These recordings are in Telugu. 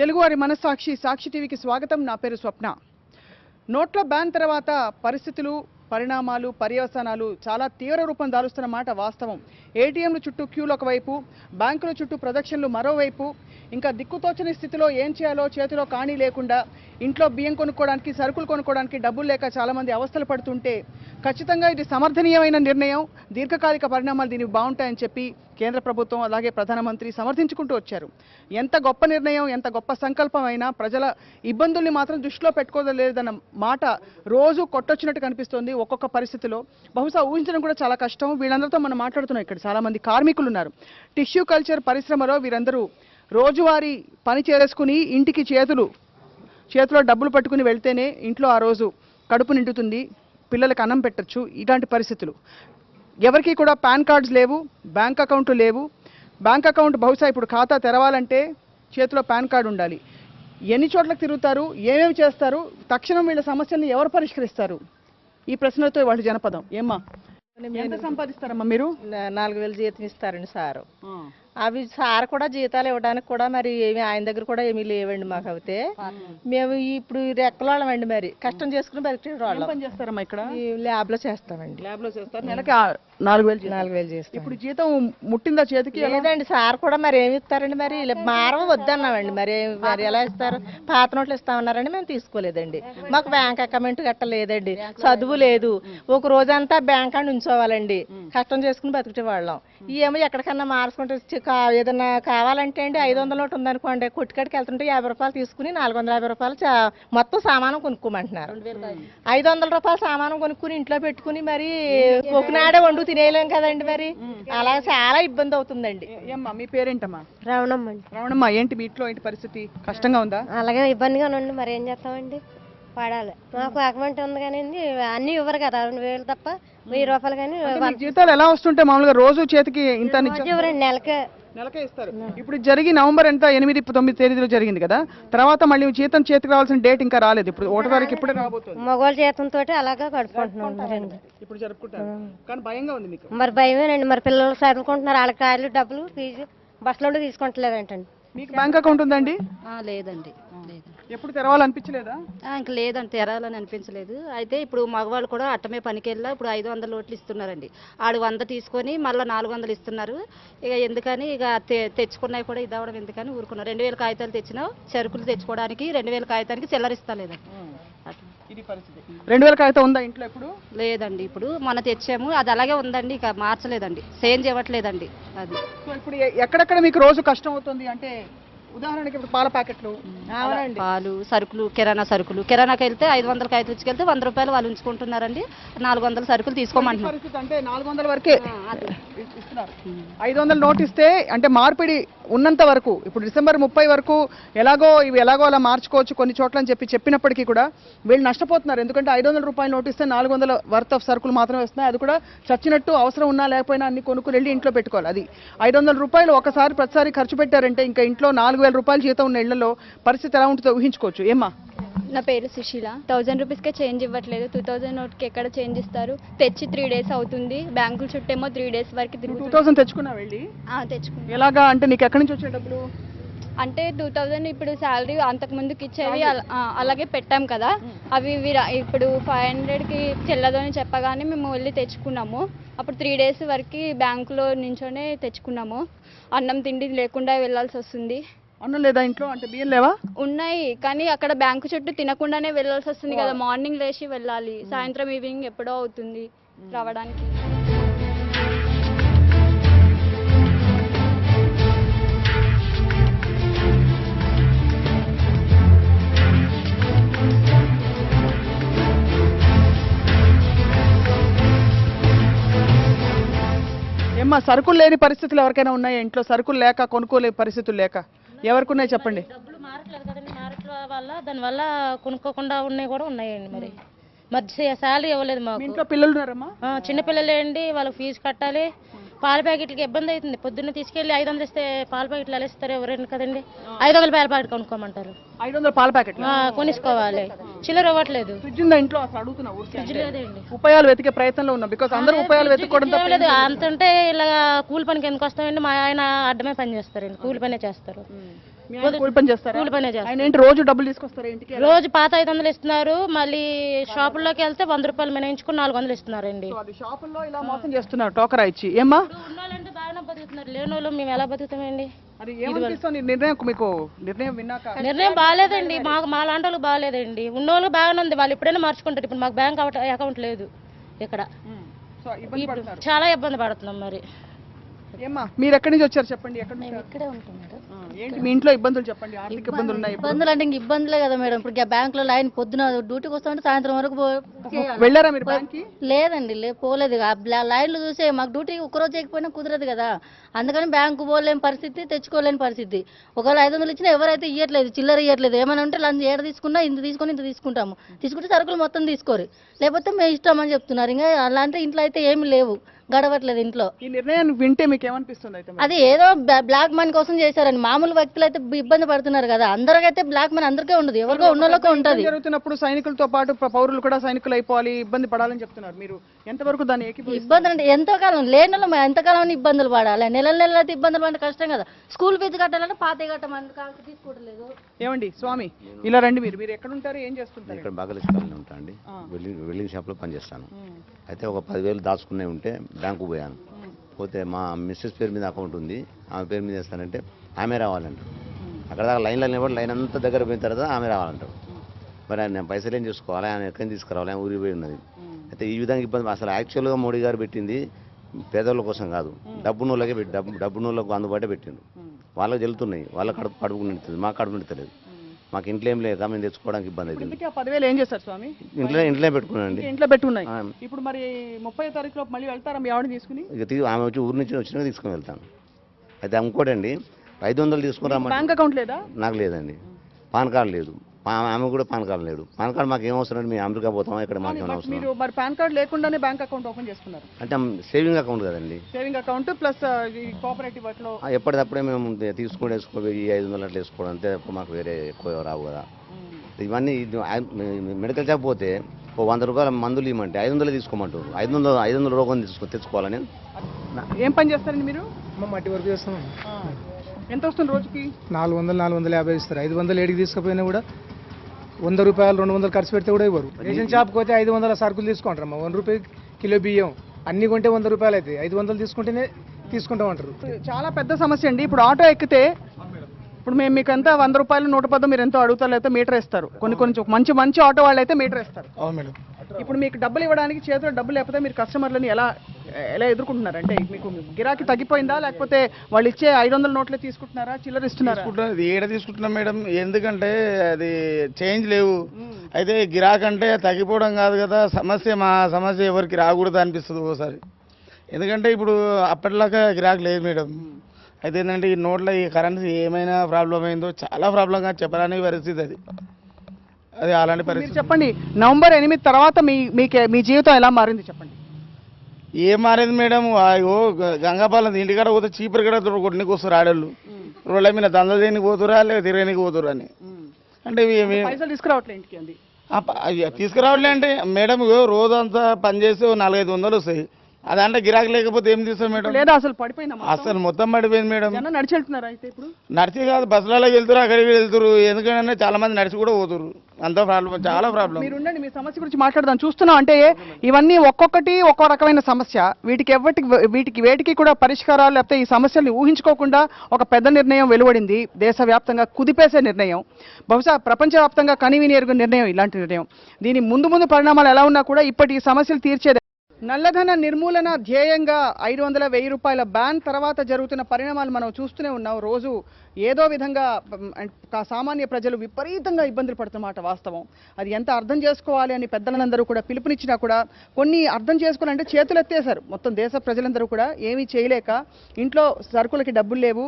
తెలుగువారి మనస్సాక్షి సాక్షి టీవీకి స్వాగతం. నా పేరు స్వప్న. నోట్ల బ్యాన్ తర్వాత పరిస్థితులు, పరిణామాలు, పర్యవసానాలు చాలా తీవ్ర రూపం దాలుస్తున్న మాట వాస్తవం. ఏటీఎంల చుట్టూ క్యూలు ఒకవైపు, బ్యాంకుల చుట్టూ ప్రదక్షిణలు మరోవైపు, ఇంకా దిక్కుతోచని స్థితిలో ఏం చేయాలో చేతిలో కాణీ లేకుండా ఇంట్లో బియ్యం కొనుక్కోవడానికి, సరుకులు కొనుక్కోవడానికి డబ్బులు లేక చాలామంది అవస్థలు పడుతుంటే ఖచ్చితంగా ఇది సమర్థనీయమైన నిర్ణయం, దీర్ఘకాలిక పరిణామాలు దీనికి బాగుంటాయని చెప్పి కేంద్ర ప్రభుత్వం అలాగే ప్రధానమంత్రి సమర్థించుకుంటూ వచ్చారు. ఎంత గొప్ప నిర్ణయం, ఎంత గొప్ప సంకల్పం అయినా ప్రజల ఇబ్బందుల్ని మాత్రం దృష్టిలో పెట్టుకోలేదన్న మాట రోజు కొట్టొచ్చినట్టు కనిపిస్తోంది. ఒక్కొక్క పరిస్థితిలో బహుశా ఊహించడం కూడా చాలా కష్టం. వీళ్ళందరితో మనం మాట్లాడుతున్నాం. ఇక్కడ చాలామంది కార్మికులు ఉన్నారు. టిష్యూ కల్చర్ పరిశ్రమలో వీరందరూ రోజువారీ పని చేసుకుని ఇంటికి చేతిలో డబ్బులు పట్టుకుని వెళ్తేనే ఇంట్లో ఆ రోజు కడుపు నిండుతుంది, పిల్లలకు అన్నం పెట్టచ్చు. ఇలాంటి పరిస్థితులు ఎవరికి కూడా పాన్ కార్డ్స్ లేవు, బ్యాంక్ అకౌంట్లు లేవు. బ్యాంక్ అకౌంట్ బహుశా ఇప్పుడు ఖాతా తెరవాలంటే చేతిలో పాన్ కార్డు ఉండాలి. ఎన్ని చోట్లకు తిరుగుతారు, ఏమేమి చేస్తారు, తక్షణం వీళ్ళ సమస్యల్ని ఎవరు పరిష్కరిస్తారు? ఈ ప్రశ్నలతో వాళ్ళు జనపదం. ఏమ్మా, ఎంత సంపాదిస్తారమ్మా మీరు? 4000 జీతం ఇస్తారండి సారు. అవి సార్ కూడా జీతాలు ఇవ్వడానికి కూడా మరి ఏమి ఆయన దగ్గర కూడా ఏమీ లేవండి. మాకు అయితే మేము ఇప్పుడు రెక్కలోళ్ళమండి, మరి కష్టం చేసుకుని బతికేవాళ్ళం. చేస్తారమ్మా ఇక్కడ? ల్యాబ్ లో చేస్తామండి. ల్యాబ్ లో చేస్తారు. నెలకి 4000 చేస్తాం. ఇప్పుడు జీతం ముట్టిందా చేతికి? లేదండి సార్ కూడా మరి ఏమి ఇస్తారండి, మరి మారవ వద్దన్నామండి. మరి ఎలా ఇస్తారు? పాత నోట్లు ఇస్తామన్నారండి, మేము తీసుకోలేదండి. మాకు బ్యాంక్ అకౌంట్ గట్ట లేదండి, చదువు లేదు. ఒక రోజంతా బ్యాంక్ అని ఉంచోవాలండి, కష్టం చేసుకుని బతికే వాళ్ళం. ఏమో ఎక్కడికన్నా మార్చుకుంటే ఏదన్నా కావాలంటే అండి 500 నోటు ఉందనుకోండి, కొట్టుకాడికి వెళ్తుంటే 50 రూపాయలు తీసుకుని 450 రూపాయలు మొత్తం సామానం కొనుక్కోమంటున్నారు. 500 రూపాయలు సామానం కొనుక్కుని ఇంట్లో పెట్టుకుని మరి ఒకనాడే వండు తినేయలేం కదండి. మరి అలా చాలా ఇబ్బంది అవుతుందండి. ఏమ్మా మీ పేరేంటమ్మా? రావణమ్మ అండి. రావణమ్మ, ఏంటి మీ ఇంట్లో ఏంటి పరిస్థితి? కష్టంగా ఉందా? అలాగే ఇబ్బందిగా ఉండి మరి ఏం చేస్తామండి, పడాలి. మాకు అకౌంట్ ఉంది కానీ అన్ని ఇవ్వరు కదా, 2000 తప్ప 1000 రూపాయలు కానీ. జీతాలు ఎలా వస్తుంటే మామూలుగా రోజు చేతికి ఇంత ఇవ్వరండి, నెలకే ఇస్తారు. ఇప్పుడు జరిగి నవంబర్ 8, 9 తేదీలో జరిగింది కదా, తర్వాత మళ్ళీ జీతం చేతికి రావాల్సిన డేట్ ఇంకా రాలేదు. ఇప్పుడు 1 తారీఖు ఇప్పుడే రాబోతుంది. మగవాళ్ళ జీతంతో అలాగా గడుపుకుంటున్నాం. ఇప్పుడు జరుపుకుంటారు కానీ భయంగా ఉంది మీకు? మరి భయమేనండి. మరి పిల్లలు చదువుకుంటున్నారు, వాళ్ళ కాయలు డబ్బులు ఫీజు బస్సులో తీసుకుంటలేదంటండి. మీకు బ్యాంక్ అకౌంట్ ఉందండి? లేదండి. ఎప్పుడు తెరవాలనిపించలేదా? ఇంక లేదండి, తెరాలని అనిపించలేదు. అయితే ఇప్పుడు మగవాళ్ళు కూడా అట్టమే పనికి వెళ్ళా ఇప్పుడు 500 నోట్లు ఇస్తున్నారండి. ఆడు 100 తీసుకొని మళ్ళీ 400 ఇస్తున్నారు. ఇక ఎందుకని ఇక తెచ్చుకున్నాయి కూడా ఇదవడం ఎందుకని ఊరుకున్నారు. 2000 కాగితాలు తెచ్చినా సరుకులు తెచ్చుకోవడానికి 2000 కాగితానికి చిల్లరిస్తలేదండి. 2000 కాగితం ఉందా ఇంట్లో? ఇప్పుడు లేదండి. ఇప్పుడు మన తెచ్చాము, అది అలాగే ఉందండి, ఇక మార్చలేదండి, చేంజ్ ఇవ్వట్లేదండి. అది ఇప్పుడు ఎక్కడెక్కడ మీకు రోజు కష్టం అవుతుంది అంటే ఉదాహరణకి ఇప్పుడు పాల ప్యాకెట్లు, పాలు, సరుకులు, కిరాణాకి వెళ్తే 500 కాగితం తెచ్చుకెళ్తే 100 రూపాయలు వాళ్ళు ఉంచుకుంటున్నారండి. 400 సరుకులు తీసుకోమంటున్నారు. అంటే 400 వరకే ఇస్తున్నారు. 500 నోట్ ఇస్తే అంటే మార్పిడి ఉన్నంత వరకు ఇప్పుడు డిసెంబర్ 30 వరకు ఎలాగో అలా మార్చుకోవచ్చు కొన్ని చోట్ల అని చెప్పినప్పటికీ కూడా వీళ్ళు నష్టపోతున్నారు. ఎందుకంటే 500 రూపాయలు నోట్ ఇస్తే 400 వర్త్ ఆఫ్ సరుకులు మాత్రమే వస్తున్నాయి. అది కూడా చచ్చినట్టు అవసరం ఉన్నా లేకపోయినా అన్ని కొనుక్కుని వెళ్ళి ఇంట్లో పెట్టుకోవాలి. అది 500 రూపాయలు ప్రతిసారి ఖర్చు పెట్టారంటే ఇంకా ఇంట్లో 4000 రూపాయల జీతం ఉన్న ఇళ్లలో పరిస్థితి ఎలా ఉంటుందో ఊహించుకోవచ్చు. ఏమ్మా? నా పేరు సుశీల. 1000 రూపీస్కే చేంజ్ ఇవ్వట్లేదు. 2000 నోట్కి ఎక్కడ చేంజ్ ఇస్తారు? తెచ్చి 3 days అవుతుంది. బ్యాంకుల చుట్టేమో 3 days వరకు 2000 తెచ్చుకున్నా వెళ్ళి? తెచ్చుకున్నా. ఎలాగా అంటే నీకు ఎక్కడి నుంచి వచ్చే డబ్బులు? అంటే 2000 ఇప్పుడు శాలరీ అంతకు ముందుకి ఇచ్చేవి అలాగే పెట్టాం కదా, అవి ఇప్పుడు 500కి చెల్లదు అని చెప్పగానే మేము వెళ్ళి తెచ్చుకున్నాము. అప్పుడు 3 days వరకు బ్యాంకులో నుంచోనే తెచ్చుకున్నాము. అన్నం తిండి లేకుండా వెళ్ళాల్సి వస్తుంది. అన్నం లేదా ఇంట్లో? అంటే బియ్యం లేవా? ఉన్నాయి కానీ అక్కడ బ్యాంకు చుట్టూ తినకుండానే వెళ్ళాల్సి వస్తుంది కదా. మార్నింగ్ లేచి వెళ్ళాలి, సాయంత్రం ఈవినింగ్ ఎప్పుడో అవుతుంది రావడానికి. ఏమ్మా, సరుకులు లేని పరిస్థితులు ఎవరికైనా ఉన్నాయా ఇంట్లో? సరుకులు లేక కొనుక్కోలే పరిస్థితులు లేక ఎవరికి ఉన్నాయి చెప్పండి? డబ్బులు మారట్లేదు కదండి, మారట్ల వల్ల దానివల్ల కొనుక్కోకుండా ఉన్నాయి కూడా ఉన్నాయండి. మరి శాలరీ ఇవ్వలేదు మాకు. ఇంట్లో పిల్లలు ఉన్నారమ్మా? చిన్న పిల్లలే అండి, వాళ్ళకి ఫీజు కట్టాలి. పాల ప్యాకెట్లకి ఇబ్బంది అవుతుంది. పొద్దున్న తీసుకెళ్ళి 500 ఇస్తే పాల ప్యాకెట్లు ఎలా ఇస్తారు? ఎవరైనా కదండి. 500 పాల ప్యాకెట్ కొనుక్కోమంటారు. 500 పాల ప్యాకెట్ కొనుక్కోవాలి, చిల్లర ఇవ్వట్లేదు. ఫ్రిడ్జ్ ఉందా ఇంట్లో? అసలు అడుగుతున్నా. ఫ్రిడ్జ్ లేదండి. ఉపాయాలు వెతికే ప్రయత్నంలో ఉన్నా. బికాస్ అందరూ ఉపాయాలు వెతుక్కోవడం లేదు. అంతంటే ఇలా కూలి పనికి ఎందుకు వస్తామండి? మా ఆయన అడ్డమే పని చేస్తారండి, కూలి పనే చేస్తారు. మీ ఆయన కూలి పని చేస్తారా? కూలి పనే చేస్తారు. ఆయన ఏంటి రోజు డబ్బులు తీసుకొస్తారా ఇంటికి? రోజు పాత 500 ఇస్తున్నారు, మళ్ళీ షాపుల్లోకి వెళ్తే 100 రూపాయలు మినయించుకుని 400 ఇస్తున్నారండి. సో అది షాపుల్లో ఇలా మోసం చేస్తున్నారు టోకరా ఇచ్చి. ఏమ్మా ఉన్నోళ్ళంటే బాగానే బతుకుతున్నారు, లేని వాళ్ళు మేము ఎలా బతుకుతామండి? అది ఏమనిపిస్తుంది నిర్ణయం, మీకు నిర్ణయం విన్నాక? నిర్ణయం బాగాలేదండి, మా లాంటి వాళ్ళకి బాగాలేదండి. ఉన్నోళ్ళు బాగానే ఉంది, వాళ్ళు ఎప్పుడైనా మార్చుకుంటారు. ఇప్పుడు మాకు బ్యాంక్ అకౌంట్ లేదు ఇక్కడ, సో ఇబ్బంది పడుతున్నారు. చాలా ఇబ్బంది పడుతున్నాం. మరి ఏమ్మా మీరు ఎక్కడి నుంచి వచ్చారు చెప్పండి? ఎక్కడ నుంచి? ఇక్కడే ఉంటాం మేడం. ఏంటి మీ ఇంట్లో ఇబ్బందులు చెప్పండి, ఆర్థిక ఇబ్బందులు ఉన్నాయి. ఇబ్బందులు అంటే ఇంక ఇబ్బందులే కదా మేడం. ఇప్పుడు బ్యాంకులో లైన్ పొద్దున డ్యూటీకి వస్తుంటే సాయంత్రం వరకు వెళ్ళారా మీరు బ్యాంక్కి? లేదండి, పోలేదు. లైన్లు చూసే మాకు డ్యూటీ ఒక్కరోజు చేయకపోయినా కుదరదు కదా, అందుకని బ్యాంకు పోలేని పరిస్థితి, తెచ్చుకోలేని పరిస్థితి. ఒకవేళ 500 ఇచ్చినా ఎవరైతే ఇవ్వట్లేదు, చిల్లర ఇవ్వట్లేదు. ఏమైనా ఉంటే లంచ్ ఏడ తీసుకున్నా ఇంత తీసుకొని ఇంత తీసుకుంటాము, తీసుకుంటే సరుకులు మొత్తం తీసుకోరు, లేకపోతే మేము ఇష్టం అని చెప్తున్నారు. ఇంకా అలాంటి ఇంట్లో అయితే ఏమి లేవు, గడవట్లేదు ఇంట్లో. ఈ నిర్ణయాన్ని వింటే మీకు ఏమనిపిస్తుంది? అయితే అది ఏదో బ్లాక్ మనీ కోసం చేశారని. మామూలు వ్యక్తులు అయితే ఇబ్బంది పడుతున్నారు కదా, అందరికైతే బ్లాక్ మనీ అందరికీ ఉండదు, ఎవరికో ఉన్నోళ్ళకే ఉంటది. జరుగుతున్నప్పుడు సైనికులతో పాటు పౌరులు కూడా సైనికులు అయిపోవాలి, ఇబ్బంది పడాలని చెప్తున్నారు. మీరు ఎంతవరకు దాన్ని ఇబ్బంది అంటే ఎంతో కాలం లేని వాళ్ళు ఎంతకాలం ఇబ్బందులు పడాలి? నెలలు అయితే ఇబ్బందులు పడితే కష్టం కదా. స్కూల్ ఫీజు కట్టాలంటే పాత కట్టమని తీసుకోవట్లేదు. ఏమండి స్వామి ఇలా రండి. మీరు ఎక్కడ ఉంటారు, ఏం చేస్తుంటారు? ఇక్కడ బాగలిస్తాను ఉంటా అండి, వెల్డింగ్ షాప్లో పనిచేస్తాను. అయితే ఒక 10,000 దాచుకునే ఉంటే బ్యాంకు పోయాను. పోతే మా మిస్సెస్ పేరు మీద అకౌంట్ ఉంది, ఆమె పేరు మీద వేస్తానంటే ఆమె రావాలంట. అక్కడ దాకా లైన్లో నిలబడి లైన్ అంతా దగ్గర పోయిన తర్వాత ఆమె రావాలంటారు. మరి నేను పైసలు ఏం చేసుకోవాలి, ఆయన ఎక్కడికి తీసుకురావాలి, ఆయన ఊరికి పోయి ఉన్నది. అయితే ఈ విధంగా ఇబ్బంది. అసలు యాక్చువల్గా మోడీ గారు పెట్టింది పేదల కోసం కాదు, డబ్బునోళ్ళకే పెట్టి డబ్బునోళ్ళకు అందుబాటే పెట్టిండు. వాళ్ళకి జల్లుతున్నాయి, వాళ్ళ కడుపు నిండుతుంది, మా కడుపు నిండుతలేదు. మాకు ఇంట్లో ఏం లేక మేము తెచ్చుకోవడానికి ఇబ్బంది అవుతుంది. 10,000 ఏం చేస్తారు స్వామి? ఇంట్లో పెట్టుకున్నానండి. ఇంట్లో పెట్టుకున్నాయి. ఇప్పుడు మరి 30వ తారీఖులో మళ్ళీ వెళ్తారా మీ ఆవిడ తీసుకుని? ఇక ఆమె వచ్చి ఊరి నుంచి వచ్చినా తీసుకుని వెళ్తాను. అయితే ఇంకోటండి 500 తీసుకుని రమ్మని. బ్యాంక్ అకౌంట్ లేదా? నాకు లేదండి, పాన్ కార్డు లేదు. ఆమె కూడా పాన్ కార్డు లేదు. పాన్ కార్డు మాకు ఏం అవసరం అండి, మేము అమెరికా పోతామా, ఇక్కడ మాకు ఏమైనా అవసరం? మీరు మరి పాన్ కార్డు లేకుండానే బ్యాంక్ అకౌంట్ ఓపెన్ చేసుకున్నారు అంటే సేవింగ్ అకౌంట్ కదండి. సేవింగ్ అకౌంట్ ప్లస్ ఈ కోఆపరేటివ్ వాటిలో ఎప్పటికప్పుడే మేము తీసుకుని వేసుకోవాలి, 500 అట్లా వేసుకోవడం అంతే, మాకు వేరే ఎక్కువ రావు కదా. ఇవన్నీ మెడికల్ షాప్ పోతే 100 రూపాయల మందులు ఇవ్వమంటే 500 తీసుకోమంటారు. 500 రూపాయలు తెచ్చుకోవాలని. ఏం పని చేస్తారండి మీరు? మట్టి వర్క్ చేస్తాం. ఎంత వస్తుంది రోజుకి? 400, 450 ఇస్తారు. 500 ఏడికి తీసుకుపోయినా కూడా 100 రూపాయలు 200 ఖర్చు పెడితే కూడా ఇవ్వరు. రేషన్ షాప్కి పోతే 500 సరుకులు తీసుకుంటారు. 1 రూపాయి కిలో బియ్యం అన్ని కొంటే 100 రూపాయలు అయితే 500 తీసుకుంటేనే తీసుకుంటామంటారు. చాలా పెద్ద సమస్య అండి. ఇప్పుడు ఆటో ఎక్కితే ఇప్పుడు మేము మీకు అంతా 100 రూపాయలు 110 మీరు ఎంతో అడుగుతారు, అయితే మీటర్ ఇస్తారు. కొన్ని మంచి ఆటో వాళ్ళు అయితే మీటర్ ఇస్తారు. అవును మేడం. ఇప్పుడు మీకు డబ్బులు ఇవ్వడానికి చేతిలో డబ్బులు లేకపోతే మీరు కస్టమర్లని ఎలా ఎదుర్కొంటున్నారు? అంటే మీకు గిరాకీ తగ్గిపోయిందా, లేకపోతే వాళ్ళు ఇచ్చే 500 నోట్లే తీసుకుంటున్నారా, చిల్లర ఇస్తున్నారా? ఏడ తీసుకుంటున్నాం మేడం, ఎందుకంటే అది చేంజ్ లేవు. అయితే గిరాక్ అంటే తగ్గిపోవడం కాదు కదా, మా సమస్య ఎవరికి రాకూడదు అనిపిస్తుంది ఒకసారి. ఎందుకంటే ఇప్పుడు అప్పటిలాగా గిరాక్ లేదు మేడం. అయితే ఏంటంటే ఈ నోట్ల ఈ కరెన్సీ ఏమైనా ప్రాబ్లం అయిందో చాలా ప్రాబ్లంగా చెప్పడానికి పరిస్థితి అది అలాంటి పరిస్థితి. చెప్పండి, నవంబర్ 8 తర్వాత మీ జీవితం ఎలా మారింది చెప్పండి. ఏం మారింది మేడం? అయ్యో గంగాపాలెం ఇంటికాడ పోతే చీపురు కూడా కొట్టునికి వస్తారు ఆడళ్ళు. రోడ్ల మీద దందా చేయడానికి పోతురా, లేదా తిరగడానికి పోతురా అని. అంటే పైసలు తీసుకురావట్లే ఇంటికి అండి. తీసుకురావట్లే అంటే మేడం రోజంతా పనిచేసి 400-500 వస్తాయి. అదంటే గిరాకీ లేకపోతే ఏం తీస్తాం మేడం? లేదా అసలు పడిపోయిందా? అసలు మొత్తం పడిపోయింది మేడం. నడిచి వెళ్తున్నారా అయితే? ఇప్పుడు నడిచి కాదు, బస్సులలోకి వెళ్తారు, అక్కడికి వెళ్తారు. ఎందుకంటే చాలా మంది నడిచి కూడా పోతారు. అంత ప్రాబ్లం, చాలా ప్రాబ్లం. మీరు ఉండండి, మీ సమస్య గురించి మాట్లాడదాం. చూస్తున్నాం అంటే ఇవన్నీ ఒక్కొక్కటి ఒక్కో రకమైన సమస్య. వేటికి కూడా పరిష్కారాలు, లేకపోతే ఈ సమస్యల్ని ఊహించుకోకుండా ఒక పెద్ద నిర్ణయం వెలువడింది. దేశవ్యాప్తంగా కుదిపేసే నిర్ణయం, బహుశా ప్రపంచవ్యాప్తంగా కనివిని ఎరుగు నిర్ణయం ఇలాంటి నిర్ణయం. దీని ముందు పరిణామాలు ఎలా ఉన్నా కూడా ఇప్పటి ఈ సమస్యలు తీర్చేది. నల్లధన నిర్మూలన ధ్యేయంగా 500-1000 రూపాయల బ్యాన్ తర్వాత జరుగుతున్న పరిణామాలు మనం చూస్తూనే ఉన్నాం. రోజు ఏదో విధంగా సామాన్య ప్రజలు విపరీతంగా ఇబ్బందులు పడుతున్నమాట వాస్తవం. అది ఎంత అర్థం చేసుకోవాలి అని పెద్దలందరూ కూడా పిలుపునిచ్చినా కూడా కొన్ని అర్థం చేసుకోవాలంటే చేతులు ఎత్తేశారు. మొత్తం దేశ ప్రజలందరూ కూడా ఏమీ చేయలేక ఇంట్లో సరుకులకి డబ్బులు లేవు,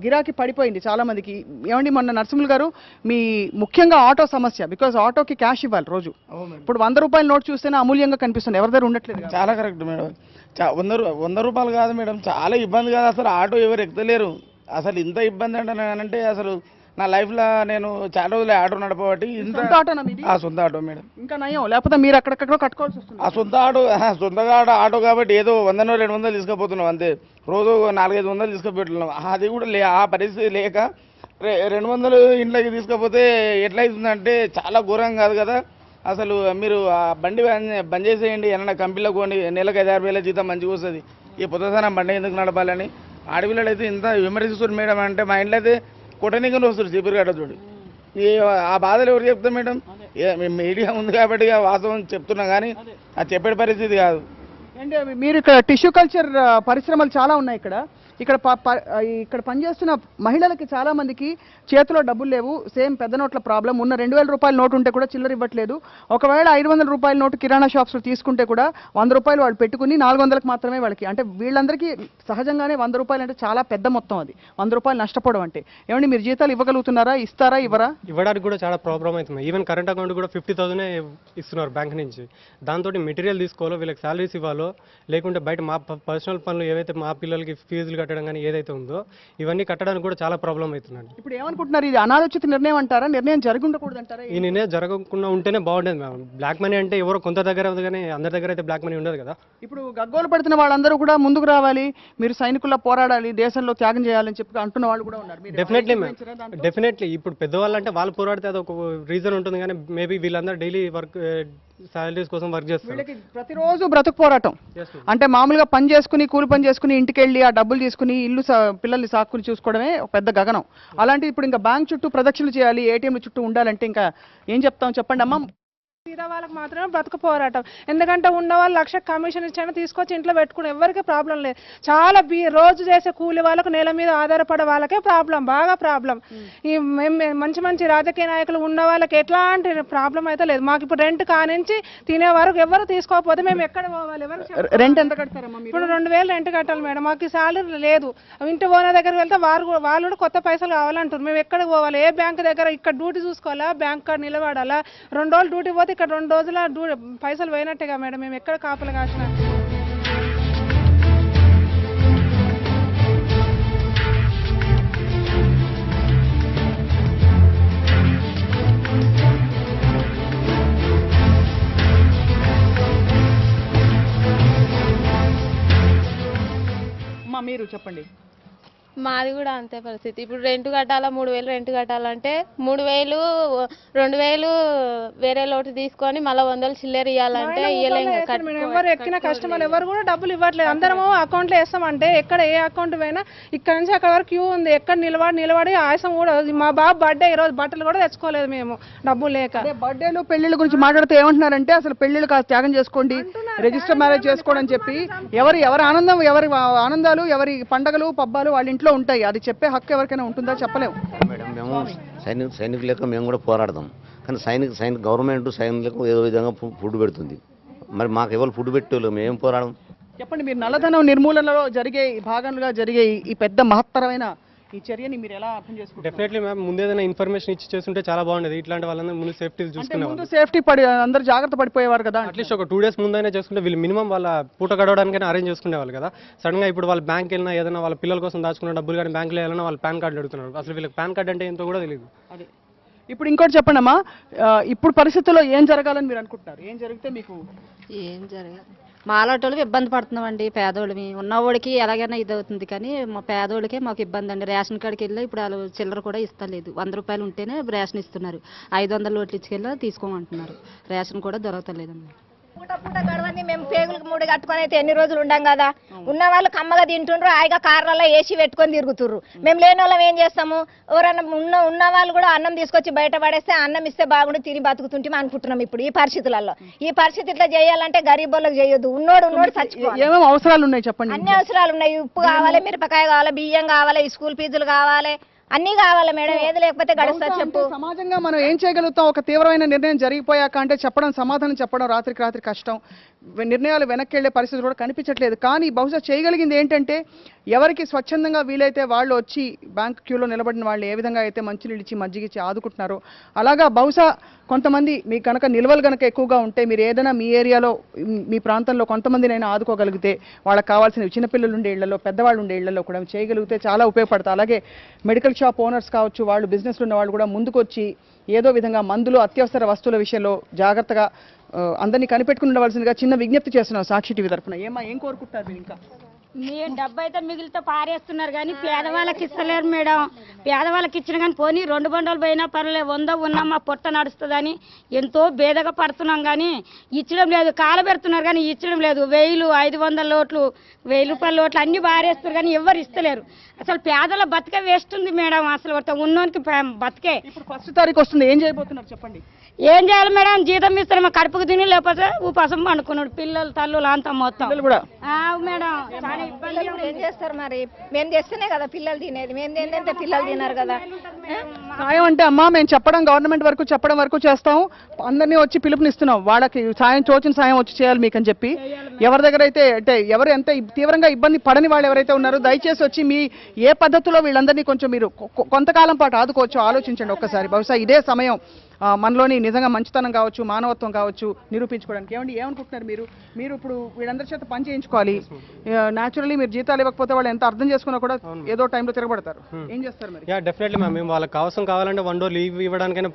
గిరాకీ పడిపోయింది చాలా మందికి. ఏమండి మొన్న నరసింహులు గారు, మీ ముఖ్యంగా ఆటో సమస్య, బికాజ్ ఆటోకి క్యాష్ ఇవ్వాలి రోజు. ఇప్పుడు 100 రూపాయల నోట్ చూస్తేనే అమూల్యంగా కనిపిస్తుంది, ఎవరి దగ్గర ఉండట్లేదు. చాలా కరెక్ట్ మేడం. 100 రూపాయలు కాదు మేడం, చాలా ఇబ్బంది కాదు. అసలు ఆటో ఎవరు ఎక్కుతలేరు. అసలు ఇంత ఇబ్బంది అంటే అసలు నా లైఫ్లో నేను చాలా రోజులు ఆటో నడపబట్టి సొంత ఆటో మేడం. ఇంకా నయం, లేకపోతే మీరు అక్కడెక్కడో కట్టుకోవాల్సి వస్తుంది. ఆ సొంతగా ఆటో కాబట్టి ఏదో 100-200 తీసుకుపోతున్నాం అంతే. రోజు 400-500 తీసుకుపోతున్నాం. అది కూడా ఆ పరిస్థితి లేక 200 ఇంట్లోకి తీసుకపోతే ఎట్లా అవుతుందంటే చాలా ఘోరం కాదు కదా. అసలు మీరు ఆ బండి బంద్ చేసేయండి, ఏమన్నా కంపెనీలో పోండి, నెలకు 5,000-6,000 జీతం మంచిగా వస్తుంది. ఈ పొద్దుసానం బండి ఎందుకు నడపాలని ఆడపిల్లలు అయితే ఇంత విమర్శిస్తారు మేడం. అంటే మా ఇంట్లో అయితే కొట్టనీకని వస్తారు చీపురు కట్ట చూడు. ఆ బాధలు ఎవరు చెప్తాం మేడం? మీడియా ఉంది కాబట్టి వాస్తవం చెప్తున్నా, కానీ అది చెప్పే పరిస్థితి కాదు. అంటే మీరు ఇక్కడ టిష్యూ కల్చర్ పరిశ్రమలు చాలా ఉన్నాయి ఇక్కడ పనిచేస్తున్న మహిళలకి చాలా మందికి చేతిలో డబ్బులు లేవు. సేమ్ పెద్ద నోట్ల ప్రాబ్లం. ఉన్న 2,000 రూపాయల నోటు ఉంటే కూడా చిల్లర ఇవ్వట్లేదు. ఒకవేళ 500 రూపాయల నోటు కిరాణా షాప్స్లో తీసుకుంటే కూడా 100 రూపాయలు వాళ్ళు పెట్టుకుని 400లకు మాత్రమే వాళ్ళకి. అంటే వీళ్ళందరికీ సహజంగానే 100 రూపాయలు అంటే చాలా పెద్ద మొత్తం. అది 100 రూపాయలు నష్టపోవడం అంటే. ఏమండి మీరు జీతాలు ఇవ్వగలుగుతున్నారా? ఇస్తారా? ఇవ్వరా? ఇవ్వడానికి కూడా చాలా ప్రాబ్లం అవుతుంది. ఈవెన్ కరెంట్ అకౌంట్ కూడా 50,000 ఇస్తున్నారు బ్యాంక్ నుంచి. దాంతో మెటీరియల్ తీసుకోవాలో, వీళ్ళకి శాలరీస్ ఇవ్వాలో, లేకుంటే బయట మా పర్సనల్ పనులు ఏవైతే మా పిల్లలకి ఫీజులు కట్టడం కానీ ఏదైతే ఉందో ఇవన్నీ కట్టడానికి కూడా చాలా ప్రాబ్లం అవుతున్నాయి. ఇప్పుడు ఏమనుకుంటున్నారు? ఇది అనాలోచిత నిర్ణయం అంటారా? నిర్ణయం జరిగి ఉండకూడదు అంటారా? ఈ నిర్ణయం జరగకుండా ఉంటేనే బాగుండేది మ్యామ్. బ్లాక్ మనీ అంటే ఎవరో కొంత దగ్గర ఉంది, కానీ అందరి దగ్గర అయితే బ్లాక్ మనీ ఉండదు కదా. ఇప్పుడు గగ్గోలు పడుతున్న వాళ్ళందరూ కూడా ముందుకు రావాలి, మీరు సైనికుల్లో పోరాడాలి, దేశంలో త్యాగం చేయాలని చెప్పి అంటున్న వాళ్ళు కూడా ఉన్నారు. Definitely ma'am, definitely. ఇప్పుడు పెద్దవాళ్ళు అంటే వాళ్ళు పోరాడితే అది ఒక రీజన్ ఉంటుంది, కానీ మేబీ వీళ్ళందరూ డైలీ వర్క్ సాలరీస్ కోసం వర్క్ చేస్తారు. ప్రతిరోజు బ్రతుకు పోరాటం అంటే మామూలుగా పని చేసుకుని, కూలి పని చేసుకుని, ఇంటికి వెళ్ళి ఆ డబ్బులు తీసుకుని ఇల్లు పిల్లల్ని సాకుని చూసుకోవడమే పెద్ద గగనం. అలాంటి ఇప్పుడు ఇంకా బ్యాంక్ చుట్టూ ప్రదక్షిణలు చేయాలి, ఏటీఎంల చుట్టూ ఉండాలంటే ఇంకా ఏం చెప్తాం చెప్పండి అమ్మ. తీరా వాళ్ళకి మాత్రమే బ్రతుకు పోరాటం. ఎందుకంటే ఉన్న వాళ్ళు 1,00,000 కమిషన్ ఇచ్చాను తీసుకొచ్చి ఇంట్లో పెట్టుకుని ఎవరికి ప్రాబ్లం లేదు. చాలా రోజు చేసే కూలి వాళ్ళకు నెల మీద ఆధారపడే వాళ్ళకే ప్రాబ్లం, బాగా ప్రాబ్లం. ఈ మంచి మంచి రాజకీయ నాయకులు ఉన్న వాళ్ళకి ఎట్లాంటి ప్రాబ్లం అయితే లేదు. మాకు ఇప్పుడు రెంట్ కానించి తినే వరకు ఎవరు తీసుకోకపోతే మేము ఎక్కడ పోవాలి? రెంట్ ఎంత కడతారమ్మా? ఇప్పుడు 2,000 రెంట్ కట్టాలి మేడం. మాకు శాలరీ లేదు. ఇంటి ఓనర్ దగ్గరికి వెళ్తే వాళ్ళు కూడా కొత్త పైసలు కావాలంటారు. మేము ఎక్కడికి పోవాలి? ఏ బ్యాంక్ దగ్గర? ఇక్కడ డ్యూటీ చూసుకోవాలా, బ్యాంక్ కార్డు నిలబడాలా? 2 రోజులు డ్యూటీ పోతే ఇక్కడ 2 రోజుల పైసలు పోయినట్టేగా మేడం. మేము ఎక్కడ కాపలు కాసిన. మీరు చెప్పండి. మాది కూడా అంతే పరిస్థితి. ఇప్పుడు రెంట్ కట్టాలా, 3,000 రెంట్ కట్టాలంటే 3,000 2,000 వేరే లోటు తీసుకొని మళ్ళీ 100 చిల్లర ఇవ్వాలంటే ఇవ్వలేము. ఎవరు ఎక్కిన కస్టమర్లు ఎవరు కూడా డబ్బులు ఇవ్వట్లేదు. అందరము అకౌంట్లో వేస్తామంటే ఎక్కడ ఏ అకౌంట్ పోయినా ఇక్కడ నుంచి అక్కడ వరకు క్యూ ఉంది. ఎక్కడ నిలబడి ఆయాసం కూడా. మా బాబు బర్త్డే ఈరోజు బట్టలు కూడా తెచ్చుకోలేదు మేము డబ్బులు లేక. బర్త్డేలు పెళ్లిళ్ళ గురించి మాట్లాడితే ఏమంటున్నారంటే అసలు పెళ్లిళ్ళు కాస్త త్యాగం చేసుకోండి, రిజిస్టర్ మ్యారేజ్ చేసుకోండి అని చెప్పి ఎవరి ఆనందం, ఎవరి ఆనందాలు, ఎవరి పండగలు పబ్బాలు వాళ్ళ ఇంట్లో ఉంటాయి. అది చెప్పే హక్కు ఎవరికైనా ఉంటుందా? చెప్పలేము మేడం. మేము సైనికులు లెక్క మేము కూడా పోరాడదాం, కానీ సైనిక గవర్నమెంట్ సైనికులకు ఏదో విధంగా ఫుడ్ పెడుతుంది. మరి మాకు ఎవరు ఫుడ్ పెట్టేవాళ్ళు, మేము పోరాడడం. చెప్పండి, మీరు నల్లధనం నిర్మూలనలో జరిగే భాగంగా జరిగే ఈ పెద్ద మహత్తరమైన ఈ చర్యని మీరు ఎలా అర్థం చేసుకుంటారు? డెఫినెట్లీ మ్యామ్, ముందేదైనా ఇన్ఫర్మేషన్ ఇచ్చి చేస్తుంటే చాలా బాగుండేది. ఇట్లాంటి వాళ్ళందరూ ముందు సేఫ్టీ చూసుకునేవాళ్ళు. సేఫ్టీ అందరూ జాగ్రత్త పడిపోయేవారు కదా. అట్లీస్ట్ ఒక 2 days ముందైనా చేసుకుంటే వీళ్ళు మినిమం వాళ్ళ పూట గడవడానికైనా అరేంజ్ చేసుకునేవాళ్ళు కదా. సడన్గా ఇప్పుడు వాళ్ళ బ్యాంక్ వెళ్ళినా ఏదైనా వాళ్ళ పిల్లల కోసం దాచుకున్న డబ్బులు కానీ బ్యాంకులో వెళ్ళినా వాళ్ళు పాన్ కార్డు అడుగుతున్నారు. అసలు వీళ్ళకి పాన్ కార్డు అంటే ఏంటో కూడా తెలియదు. ఇప్పుడు ఇంకోటి చెప్పండి అమ్మా, ఇప్పుడు పరిస్థితుల్లో ఏం జరగాలని మీరు అనుకుంటున్నారు? ఏం జరిగితే మీకు ఏం జరగాలి? మాలాటోళ్ళకి ఇబ్బంది పడుతున్నామండి. పేదోళ్ళమి ఉన్నవాడికి ఎలాగైనా ఇది అవుతుంది, కానీ మా పేదోళ్ళకే మాకు ఇబ్బంది అండి. రేషన్ కార్డుకి వెళ్ళి ఇప్పుడు వాళ్ళు చిల్లర కూడా ఇస్తలేదు. 100 రూపాయలు ఉంటేనే రేషన్ ఇస్తున్నారు. 500 నోట్లు ఇచ్చుకెళ్ళి తీసుకోమంటున్నారు. రేషన్ కూడా దొరకలేదండి. పూట పూట గడవంది. మేము పేగులకు 3 కట్టుకొని అయితే ఎన్ని రోజులు ఉండం కదా. ఉన్న వాళ్ళు కమ్మగా తింటుండ్రు, హాయిగా కార్లలో ఏసీ పెట్టుకొని తిరుగుతుర్రు. మేము లేని వాళ్ళం ఏం చేస్తాము? ఎవరన్నా ఉన్న వాళ్ళు కూడా అన్నం తీసుకొచ్చి బయట పడేస్తే అన్నం ఇస్తే బాగుండి తిని బతుకుతుంటే అనుకుంటున్నాం. ఇప్పుడు ఈ పరిస్థితులలో ఈ పరిస్థితి ఇట్లా చేయాలంటే గరీబ్ వాళ్ళకి చేయొద్దు. ఉన్నోడు చచ్చిపోవాలి. ఏమేమి అవసరాలు ఉన్నాయి చెప్పండి? అన్ని అవసరాలు ఉన్నాయి. ఉప్పు కావాలి, మిరపకాయ కావాలి, బియ్యం కావాలి, స్కూల్ ఫీజులు కావాలి, అన్నీ కావాలి మేడం. ఏది లేకపోతే గడుస్తుంది చెప్పు. సమాజంగా మనం ఏం చేయగలుగుతాం? ఒక తీవ్రమైన నిర్ణయం జరిగిపోయాక అంటే సమాధానం చెప్పడం రాత్రికి రాత్రి కష్టం. నిర్ణయాలు వెనక్కి వెళ్లే పరిస్థితి కూడా కనిపించట్లేదు. కానీ బహుశా చేయగలిగింది ఏంటంటే ఎవరికి స్వచ్ఛందంగా వీలైతే వాళ్ళు వచ్చి బ్యాంక్ క్యూలో నిలబడిన వాళ్ళు ఏ విధంగా అయితే మంచినీళ్ళు ఇచ్చి మజ్జిగిచ్చి ఆదుకుంటున్నారో అలాగా బహుశా కొంతమంది మీ కనుక నిల్వలు కనుక ఎక్కువగా ఉంటే మీరు ఏదైనా మీ ఏరియాలో మీ ప్రాంతంలో కొంతమందినైనా ఆదుకోగలిగితే వాళ్ళకి కావాల్సిన చిన్నపిల్లలు ఉండే ఇళ్లలో, పెద్దవాళ్ళు ఉండే ఇళ్లలో కూడా చేయగలిగితే చాలా ఉపయోగపడతాయి. అలాగే మెడికల్ షాప్ ఓనర్స్ కావచ్చు, వాళ్ళు బిజినెస్లు ఉన్న వాళ్ళు కూడా ముందుకొచ్చి ఏదో విధంగా మందులు, అత్యవసర వస్తువుల విషయంలో జాగ్రత్తగా అందరినీ కనిపెట్టుకుని ఉండవలసిందిగా చిన్న విజ్ఞప్తి చేస్తున్నాం సాక్షి టీవీ తరఫున. ఏం కోరుకుంటారు మీరు ఇంకా? మీ డబ్బు అయితే మిగిలితే పారేస్తున్నారు కానీ పేదవాళ్ళకి ఇస్తలేరు మేడం. పేదవాళ్ళకి ఇచ్చిన కానీ పోనీ 2 బండలు పోయినా పర్లేదు, 100 ఉన్నా మా పొట్ట నడుస్తుందని ఎంతో బేదగా పడుతున్నాం కానీ ఇచ్చడం లేదు. కాలబెడుతున్నారు కానీ ఇచ్చడం లేదు. 1000, 500 నోట్లు, 1000 రూపాయల నోట్లు అన్ని బారేస్తారు కానీ ఎవరు ఇస్తలేరు. అసలు పేదల బతికే వేస్ట్ ఉంది మేడం. అసలు ఉన్నోనికి బతికే. ఇప్పుడు 1వ తారీఖు వస్తుంది, ఏం చేయబోతున్నారు చెప్పండి? ఏం చేయాలి మేడం? జీతం ఇస్తారు, మా కడుపుకు తిని లేకపోతే ఉపాసం పండుకున్నాడు పిల్లలు తల్లులు అంతా మొత్తం కూడా. మేడం చాలా ఇబ్బంది. ఏం చేస్తారు మరి? మేము చేస్తేనే కదా పిల్లలు తినేది, మేము తింటే పిల్లలు తిన్నారు కదా. సాయం అంటే అమ్మా మేము చెప్పడం గవర్నమెంట్ వరకు చెప్పడం వరకు చేస్తాం, అందరినీ వచ్చి పిలుపునిస్తున్నాం, వాళ్ళకి సాయం తోచిన సాయం వచ్చి చేయాలి మీకు అని చెప్పి. ఎవరి దగ్గర అయితే అంటే ఎవరు ఎంత తీవ్రంగా ఇబ్బంది పడని వాళ్ళు ఎవరైతే ఉన్నారో దయచేసి వచ్చి మీ ఏ పద్ధతిలో వీళ్ళందరినీ కొంచెం మీరు కొంతకాలం పాటు ఆదుకోవచ్చు ఆలోచించండి ఒక్కసారి. బహుశా ఇదే సమయం మనలోని నిజంగా మంచితనం కావచ్చు, మానవత్వం కావచ్చు నిరూపించుకోవడానికి. ఏమనుకుంటున్నారు మీరు? మీరు ఇప్పుడు వీళ్ళందరి చేత పని చేయించుకోవాలి. న్యాచురల్లీ మీరు జీతాలు ఇవ్వకపోతే వాళ్ళు ఎంత అర్థం చేసుకున్నా కూడా ఏదో టైంలో తిరగబడతారు. ఏం చేస్తారు మరి? డెఫినెట్లీ మ్యామ్, మేము వాళ్ళకి అవసరం కావాలంటే 1 రోజు లీవ్ ఇవ్వడానికైనా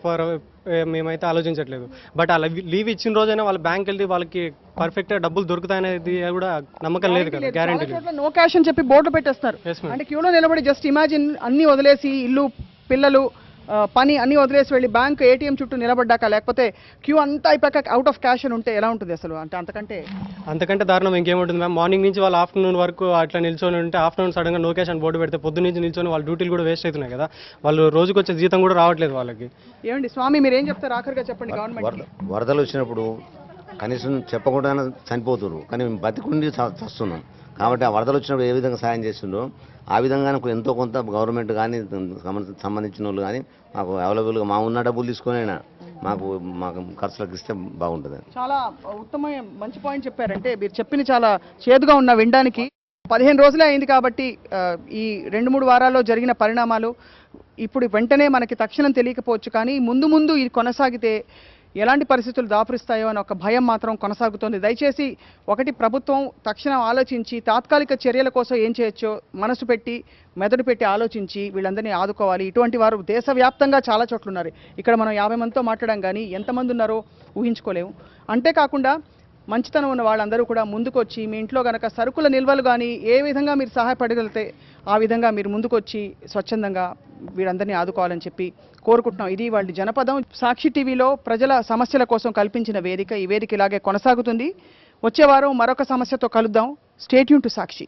మేమైతే ఆలోచించట్లేదు. బట్ అలా లీవ్ ఇచ్చిన రోజైనా వాళ్ళ బ్యాంక్ వెళ్తే వాళ్ళకి పర్ఫెక్ట్ గా డబ్బులు దొరుకుతాయనేది కూడా నమ్మకం లేదు కదా, గ్యారంటీ లేదు. నో క్యాష్ అని చెప్పి బోర్డు పెట్టేస్తారు. అంటే క్యూలో నిలబడి జస్ట్ ఇమాజిన్ అన్ని వదిలేసి ఇల్లు పిల్లలు పని అన్ని వదిలేసి వెళ్ళి బ్యాంక్ ఏటీఎం చుట్టూ నిలబడ్డాక లేకపోతే క్యూ అంతా అయిపోయాక అవుట్ ఆఫ్ క్యాష్ అని ఉంటే ఎలా ఉంటుంది అసలు? అంటే అంతకంటే దారుణం ఇంకేముంటుంది మ్యామ్. మార్నింగ్ నుంచి వాళ్ళు ఆఫ్టర్నూన్ వరకు అట్లా నిల్చొని ఉంటే ఆఫ్టర్నూన్ సడన్ గా నో క్యాష్ అని బోర్డు పెడితే పొద్దు నుంచి నిల్చొని వాళ్ళ డ్యూటీలు కూడా వేస్ట్ అవుతున్నాయి కదా. వాళ్ళు రోజుకి వచ్చే జీతం కూడా రావట్లేదు వాళ్ళకి. ఏమండి స్వామి మీరు ఏం చెప్తారు ఆఖరిగా చెప్పండి? గవర్నమెంట్ వరదలు వచ్చినప్పుడు కనీసం చెప్పకుండా చనిపోతున్నారు కానీ మేము బతికుండి చస్తున్నాం. కాబట్టి ఆ వరదలు వచ్చినప్పుడు ఏ విధంగా సాయం చేస్తుండో ఆ విధంగా ఎంతో కొంత గవర్నమెంట్ కానీ సంబంధించిన వాళ్ళు కానీ మాకు అవైలబుల్గా మా ఉన్న డబ్బులు తీసుకొనైనా మాకు ఖర్చులకు ఇస్తే బాగుంటుంది. చాలా ఉత్తమమైన మంచి పాయింట్ చెప్పారంటే మీరు చెప్పింది చాలా చేదుగా ఉన్న వినడానికి. 15 రోజులే అయింది కాబట్టి ఈ 2-3 వారాల్లో జరిగిన పరిణామాలు ఇప్పుడు వెంటనే మనకి తక్షణం తెలియకపోవచ్చు కానీ ముందు ముందు ఇది కొనసాగితే ఎలాంటి పరిస్థితులు దాపురిస్తాయో అని ఒక భయం మాత్రం కొనసాగుతోంది. దయచేసి ఒకటి ప్రభుత్వం తక్షణం ఆలోచించి తాత్కాలిక చర్యల కోసం ఏం చేయొచ్చో మనసు పెట్టి మెదడు పెట్టి ఆలోచించి వీళ్ళందరినీ ఆదుకోవాలి. ఇటువంటి వారు దేశవ్యాప్తంగా చాలా చోట్ల ఉన్నారు. ఇక్కడ మనం 50 మందితో మాట్లాడాం కానీ ఎంతమంది ఉన్నారో ఊహించుకోలేము. అంతేకాకుండా మంచితనం ఉన్న వాళ్ళందరూ కూడా ముందుకొచ్చి మీ ఇంట్లో కనుక సరుకుల నిల్వలు కానీ ఏ విధంగా మీరు సహాయపడగలిగితే ఆ విధంగా మీరు ముందుకొచ్చి స్వచ్ఛందంగా వీళ్ళందరినీ ఆదుకోవాలని చెప్పి కోరుకుంటున్నాం. ఇది వాళ్ళ జనపదం. సాక్షి టీవీలో ప్రజల సమస్యల కోసం కల్పించిన వేదిక. ఈ వేదిక ఇలాగే కొనసాగుతుంది. వచ్చే వారం మరొక సమస్యతో కలుద్దాం. Stay tune to Sakshi.